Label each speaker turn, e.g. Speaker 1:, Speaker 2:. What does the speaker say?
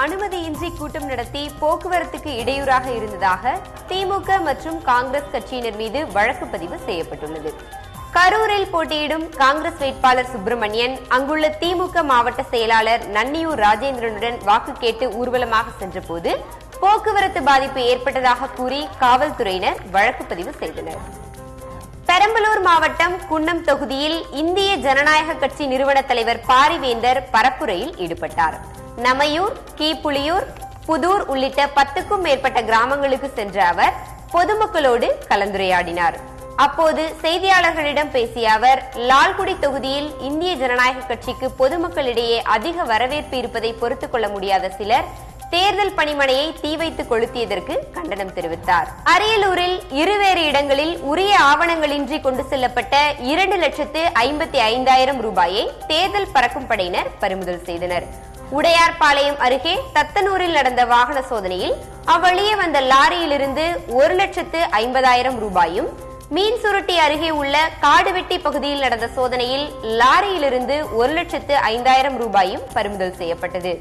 Speaker 1: அனுமதியின்றி கூட்டம் நடத்தி போக்குவரத்துக்கு இடையூறாக இருந்ததாக திமுக மற்றும் காங்கிரஸ் கட்சியினர் மீது வழக்கு பதிவு செய்யப்பட்டுள்ளது. கரூரில் போட்டியிடும் காங்கிரஸ் வேட்பாளர் சுப்பிரமணியன் அங்குள்ள திமுக மாவட்ட செயலாளர் நன்னியூர் ராஜேந்திரனுடன் வாக்கு கேட்டு ஊர்வலமாக சென்றபோது போக்குவரத்து பாதிப்பு ஏற்பட்டதாக கூறி காவல்துறையினர் வழக்கு பதிவு செய்தனர். பெரம்பலூர் மாவட்டம் குன்னம் தொகுதியில் இந்திய ஜனநாயக கட்சி நிறுவன தலைவர் பாரிவேந்தர் பரப்புரையில் ஈடுபட்டார். நமையூர், கீப்புளியூர், புதூர் உள்ளிட்ட 10க்கும் மேற்பட்ட கிராமங்களுக்கு சென்ற அவர் பொதுமக்களோடு கலந்துரையாடினார். அப்போது செய்தியாளர்களிடம் பேசிய அவர், லால்குடி தொகுதியில் இந்திய ஜனநாயக கட்சிக்கு பொதுமக்களிடையே அதிக வரவேற்பு இருப்பதை பொறுத்துக் கொள்ள முடியாத சிலர் தேர்தல் பணிமனையை தீ வைத்து கொளுத்தியதற்கு கண்டனம் தெரிவித்தார். அரியலூரில் இருவேறு இடங்களில் உரிய ஆவணங்களின்றி கொண்டு செல்லப்பட்ட 2,55,000 ரூபாயை தேர்தல் பறக்கும் படையினர் பறிமுதல் செய்தனர். உடையார்பாளையம் அருகே தத்தனூரில் நடந்த வாகன சோதனையில் அவ்வழியே வந்த லாரியிலிருந்து 1,50,000 ரூபாயும், மீன்சுருட்டி அருகே உள்ள காடுவெட்டி பகுதியில் நடந்த சோதனையில் லாரியிலிருந்து 1,05,000 ரூபாயும் பறிமுதல் செய்யப்பட்டது.